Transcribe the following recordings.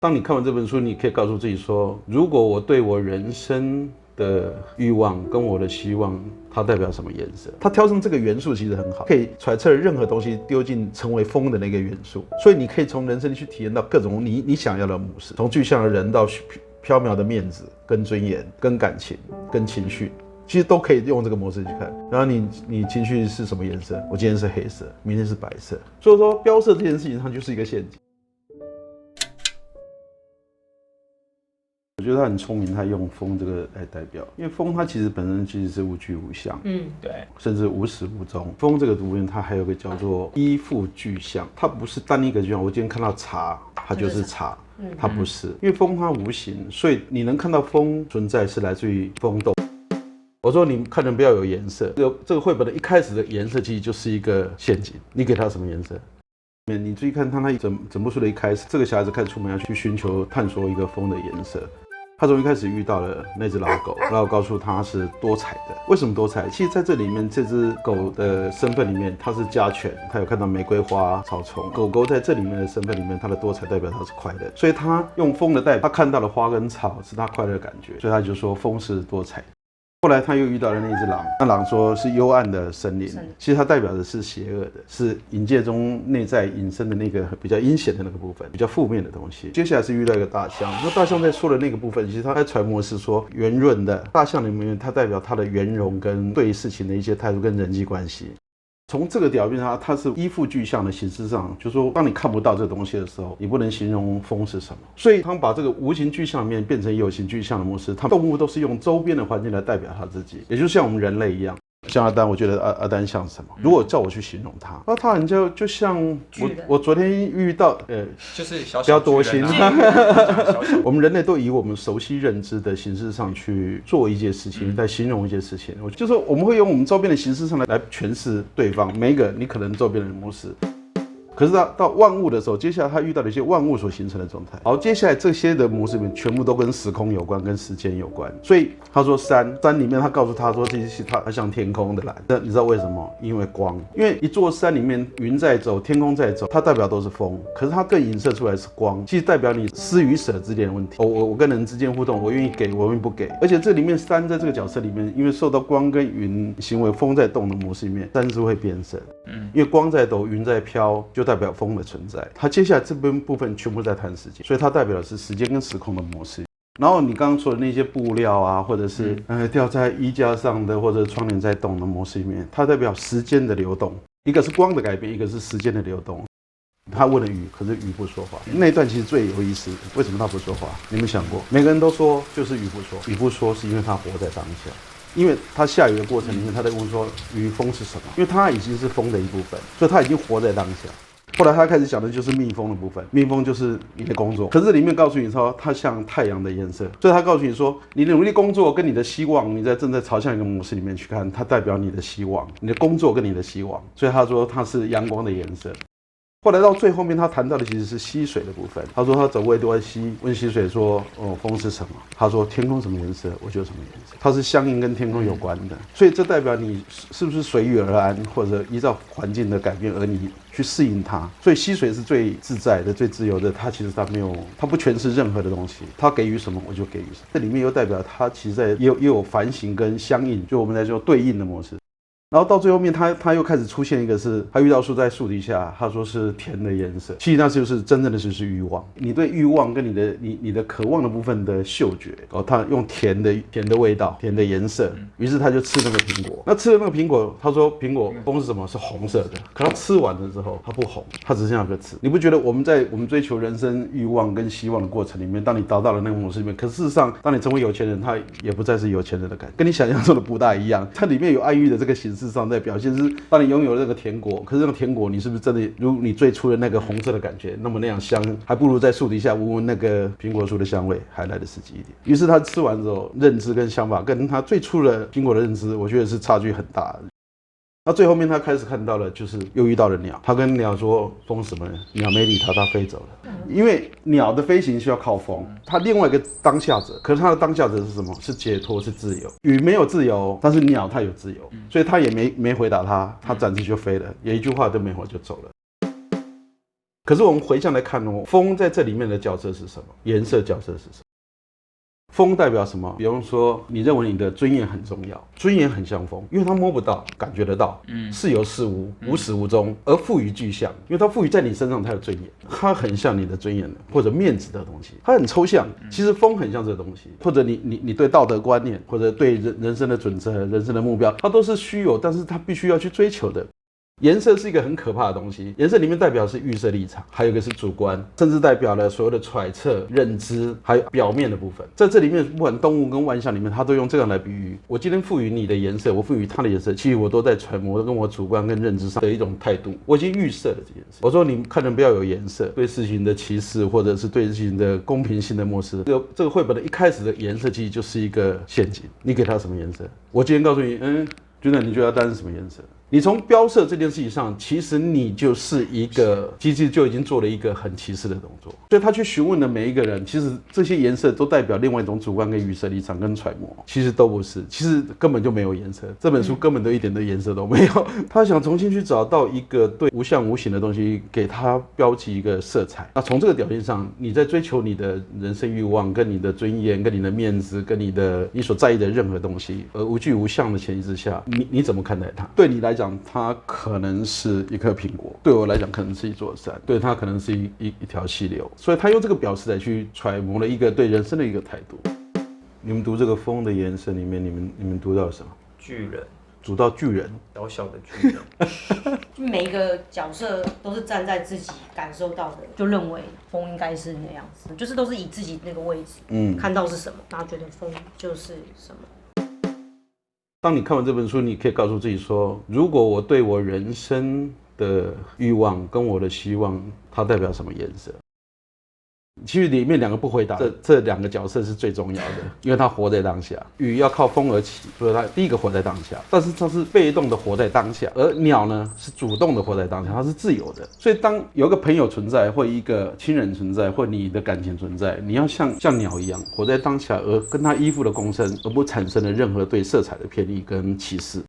当你看完这本书，你可以告诉自己说，如果我对我人生的欲望跟我的希望，它代表什么颜色？它挑上这个元素其实很好，可以揣测任何东西丢进成为风的那个元素，所以你可以从人生去体验到各种你想要的模式，从具象的人到缥缈的面子、跟尊严、跟感情、跟情绪。其实都可以用这个模式去看，然后你情绪是什么颜色？我今天是黑色，明天是白色。所以说标色这件事情它就是一个陷阱。我觉得他很聪明，他用风这个来代表，因为风它其实本身其实是无具无相，对，甚至无始无终。风这个图片它还有个叫做依附具象，它不是单一个具象。我今天看到茶，它就是茶，它不是，因为风它无形，所以你能看到风存在是来自于风动。我说你看人不要有颜色，这个绘本的一开始的颜色其实就是一个陷阱，你给它什么颜色？你注意看它整部书的一开始，这个小孩子开始出门要去寻求探索一个风的颜色。他从一开始遇到了那只老狗，然后告诉他是多彩的。为什么多彩？其实在这里面，这只狗的身份里面，它是家犬，它有看到玫瑰花、草丛。狗狗在这里面的身份里面，它的多彩代表它是快乐，所以它用风的代表，它看到的花跟草是它快乐的感觉，所以他就说风是多彩。后来他又遇到了那只狼，那狼说是幽暗的森林，其实它代表的是邪恶的，是隐界中内在隐身的那个比较阴险的那个部分，比较负面的东西。接下来是遇到一个大象，那大象在说的那个部分，其实它在揣摩是说圆润的大象里面，它代表它的圆融跟对事情的一些态度跟人际关系。从这个表面上，它是依附具象的形式上，就是说，当你看不到这个东西的时候，你不能形容风是什么。所以，他们把这个无形具象面变成有形具象的模式。它动物都是用周边的环境来代表它自己，也就像我们人类一样。像阿丹，我觉得阿丹像什么？如果叫我去形容他，那他很就像我昨天遇到，就是小不要多心。小我们人类都以我们熟悉认知的形式上去做一件事情，在形容一件事情。就是我们会用我们周边的形式上来诠释对方每一个你可能周边的模式。可是到万物的时候，接下来他遇到了一些万物所形成的状态。好，接下来这些的模式里面全部都跟时空有关，跟时间有关。所以他说山里面，他告诉他说这些它像天空的蓝。那你知道为什么？因为光，因为一座山里面云在走，天空在走，它代表都是风，可是它更影射出来是光，其实代表你施与舍之间的问题。我跟人之间互动，我愿意给，我愿意不给。而且这里面山在这个角色里面，因为受到光跟云行为风在动的模式里面，山是会变色。因为光在抖，云在飘，就代表风的存在。它接下来这部分全部在谈时间，所以它代表的是时间跟时空的模式。然后你刚刚说的那些布料啊，或者是吊在衣架上的，或者窗帘在动的模式里面，它代表时间的流动。一个是光的改变，一个是时间的流动。他问了雨，可是雨不说话。那一段其实最有意思，为什么他不说话？你有没有想过？每个人都说就是雨不说，雨不说是因为他活在当下。因为他下雨的过程里面，他在问说雨风是什么？因为他已经是风的一部分，所以他已经活在当下。后来他开始讲的就是蜜蜂的部分，蜜蜂就是你的工作。可是里面告诉你说，它像太阳的颜色，所以他告诉你说，你的努力工作跟你的希望，你在正在朝向一个模式里面去看，它代表你的希望，你的工作跟你的希望。所以他说它是阳光的颜色。后来到最后面，他谈到的其实是溪水的部分。他说他走过一段溪，问溪水说：“哦，风是什么？”他说：“天空什么颜色，我就什么颜色。”它是相应跟天空有关的，所以这代表你是不是随遇而安，或者依照环境的改变而你去适应它。所以溪水是最自在的、最自由的。它其实它没有，它不诠释任何的东西，它给予什么我就给予什么。这里面又代表它其实也有反省跟相应，就我们来说对应的模式。然后到最后面，他又开始出现一个是，他遇到树在树底下，他说是甜的颜色，其实那就是真正的就是欲望，你对欲望跟你的渴望的部分的嗅觉，他用甜的味道，甜的颜色，于是他就吃那个苹果。那吃了那个苹果，他说苹果风是什么？是红色的。可他吃完了之后，它不红，它只剩下个刺。你不觉得我们在我们追求人生欲望跟希望的过程里面，当你达到了那个模式里面，可事实上，当你成为有钱人，他也不再是有钱人的感觉，跟你想象中的不大一样。它里面有暗喻的这个形式。事实上在表现是，当你拥有了这个甜果，可是那个甜果你是不是真的如你最初的那个红色的感觉，那么那样香，还不如在树底下闻闻那个苹果树的香味还来得实际一点。于是他吃完之后，认知跟想法跟他最初的苹果的认知，我觉得是差距很大的。那最后面他开始看到了，就是又遇到了鸟。他跟鸟说：“风什么？”鸟没理他，他飞走了。因为鸟的飞行需要靠风，他另外一个当下者，可是他的当下者是什么？是解脱，是自由。雨没有自由，但是鸟它有自由，所以他也没回答他，他暂时就飞了，也一句话都没回就走了。可是我们回向来看哦，风在这里面的角色是什么？颜色角色是什么？风代表什么？比方说，你认为你的尊严很重要，尊严很像风，因为它摸不到，感觉得到，是有是无，无始无终，而赋予具象，因为它赋予在你身上，它有尊严，它很像你的尊严或者面子的东西，它很抽象。其实风很像这个东西，或者你对道德观念，或者对人生的准则、人生的目标，它都是虚有，但是它必须要去追求的。颜色是一个很可怕的东西，颜色里面代表是预设立场，还有一个是主观，甚至代表了所有的揣测、认知，还有表面的部分。在这里面，不管动物跟万象里面，它都用这样来比喻。我今天赋予你的颜色，我赋予它的颜色，其实我都在揣摩跟我主观跟认知上的一种态度。我已经预设了这件事。我说你看人不要有颜色，对事情的歧视，或者是对事情的公平性的漠视。这个绘本的一开始的颜色其实就是一个陷阱。你给它什么颜色？我今天告诉你，君长，你觉得要担是什么颜色？你从标色这件事情上，其实你就是一个机器就已经做了一个很歧视的动作。所以他去询问的每一个人，其实这些颜色都代表另外一种主观跟预设立场跟揣摩，其实都不是，其实根本就没有颜色。这本书根本都一点的颜色都没有。他想重新去找到一个对无相无形的东西，给它标记一个色彩。那从这个条件上，你在追求你的人生欲望、跟你的尊严、跟你的面子、跟你所在意的任何东西，而无具无相的前提之下，你怎么看待它？对你来讲，它可能是一颗苹果，对我来讲可能是一座山，对它可能是一条溪流，所以他用这个表示来去揣摩了一个对人生的一个态度。你们读这个风的颜色里面，你们读到什么？巨人，读到巨人，小小的巨人。每一个角色都是站在自己感受到的，就认为风应该是那样子，就是都是以自己那个位置，看到是什么，然后觉得风就是什么。当你看完这本书，你可以告诉自己说，如果我对我人生的欲望跟我的希望，它代表什么颜色？其实里面两个不回答，这两个角色是最重要的，因为他活在当下。雨要靠风而起，所以他第一个活在当下，但是他是被动的活在当下，而鸟呢是主动的活在当下，它是自由的。所以当有一个朋友存在，或一个亲人存在，或你的感情存在，你要像鸟一样活在当下，而跟他依附的共生，而不产生了任何对色彩的偏离跟歧视。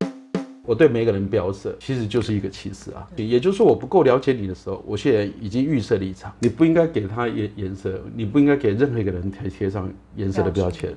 我对每个人标色，其实就是一个歧视啊。也就是说，我不够了解你的时候，我现在已经预设立场，你不应该给他颜色，你不应该给任何一个人贴上颜色的标签。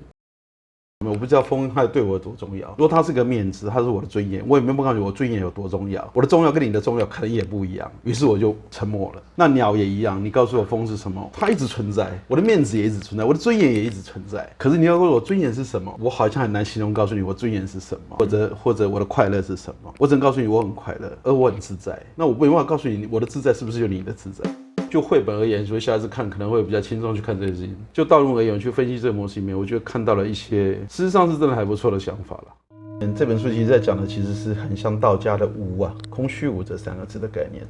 我不知道风它对我有多重要。如果它是个面子，它是我的尊严，我也没有告诉你我尊严有多重要。我的重要跟你的重要可能也不一样，于是我就沉默了。那鸟也一样，你告诉我风是什么，它一直存在，我的面子也一直存在，我的尊严也一直存在。可是你要问我尊严是什么，我好像很难形容告诉你我尊严是什么，或者我的快乐是什么。我只能告诉你我很快乐，而我很自在。那我没办法告诉你我的自在是不是就你的自在。就绘本而言，所以下次看可能会比较轻松去看这件事情。就道路而言，去分析这个模式里面，我觉得看到了一些事实上是真的还不错的想法了。这本书其实在讲的其实是很像道家的无啊，空虚无这三个字的概念。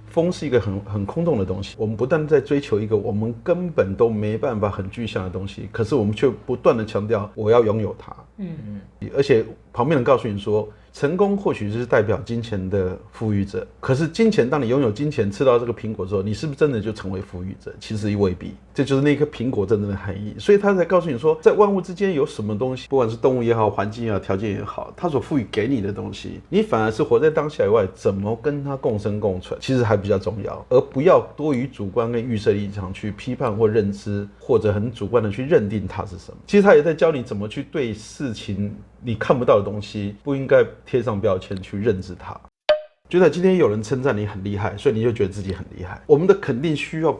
风是一个很空洞的东西，我们不但在追求一个我们根本都没办法很具象的东西，可是我们却不断的强调我要拥有它。而且旁边人告诉你说，成功或许是代表金钱的富裕者，可是金钱，当你拥有金钱，吃到这个苹果之后，你是不是真的就成为富裕者？其实未必，这就是那颗苹果真正的含义。所以他才告诉你说，在万物之间有什么东西，不管是动物也好，环境也好，条件也好，它所赋予给你的东西，你反而是活在当下以外，怎么跟它共生共存，其实还比较重要，而不要多于主观跟预设立场去批判或认知，或者很主观的去认定它是什么。其实他也在教你怎么去对事情你看不到的东西，不应该贴上标签去认知它。觉得今天有人称赞你很厉害，所以你就觉得自己很厉害。我们的肯定需要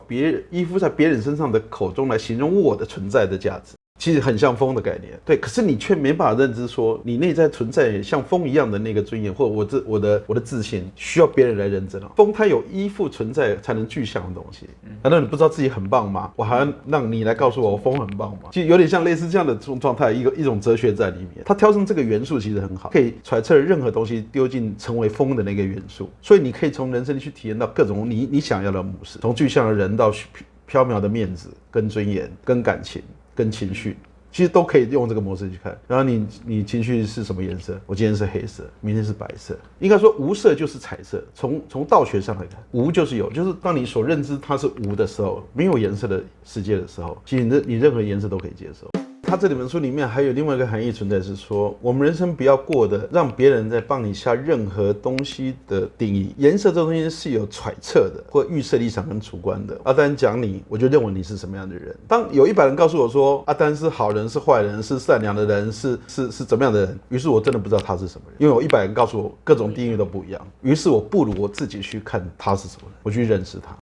依附在别人身上的口中来形容我的存在的价值。其实很像风的概念，对，可是你却没办法认知说，你内在存在像风一样的那个尊严，或者我的自信，需要别人来认证。风它有依附存在才能具象的东西，难道你不知道自己很棒吗？我还要让你来告诉我风很棒吗？其实有点像类似这样的状态，一种哲学在里面。它挑上这个元素其实很好，可以揣测任何东西丢进成为风的那个元素，所以你可以从人生里去体验到各种你想要的模式，从具象的人到缥缈的面子、跟尊严、跟感情。跟情绪其实都可以用这个模式去看。然后你情绪是什么颜色？我今天是黑色，明天是白色。应该说无色就是彩色。从道学上来看，无就是有，就是当你所认知它是无的时候，没有颜色的世界的时候，其实你任何颜色都可以接受。他这本书里面还有另外一个含义存在，是说我们人生不要过的让别人在帮你下任何东西的定义。颜色这东西是有揣测的，或预设立场跟主观的。阿丹讲你，我就认为你是什么样的人。当有100人告诉我说阿丹是好人、是坏人、是善良的人、是怎么样的人，于是我真的不知道他是什么人，因为有100人告诉我各种定义都不一样。于是我不如我自己去看他是什么人，我去认识他。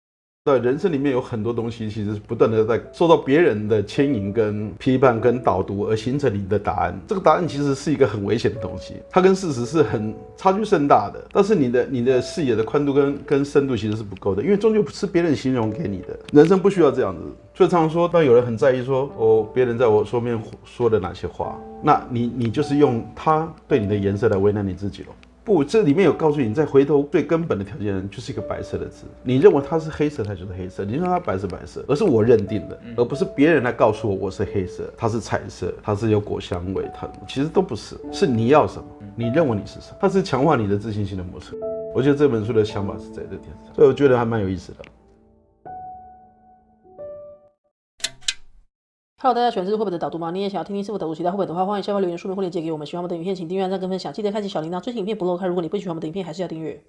在人生里面有很多东西，其实不断的在受到别人的牵引、跟批判、跟导读，而形成你的答案。这个答案其实是一个很危险的东西，它跟事实是很差距甚大的。但是你的视野的宽度跟深度其实是不够的，因为终究是别人形容给你的。人生不需要这样子。所以常常说，当有人很在意说别人在我桌面说的哪些话，那你就是用他对你的颜色来为难你自己了。不，这里面有告诉你，再回头最根本的条件就是一个白色的字。你认为它是黑色，它就是黑色；你认为它白是白色，而是我认定的，而不是别人来告诉我是黑色，它是彩色，它是有果香味，它其实都不是，是你要什么，你认为你是什么，它是强化你的自信心的模式。我觉得这本书的想法是在这点上，所以我觉得还蛮有意思的。Hello， 大家喜欢这是绘本的导读吗？你也想要听听师傅导读其他绘本的话，欢迎下方留言说明或链接给我们。喜欢我们的影片，请订阅、按赞跟分享，记得开启小铃铛，最新影片不漏开。如果你不喜欢我们的影片，还是要订阅。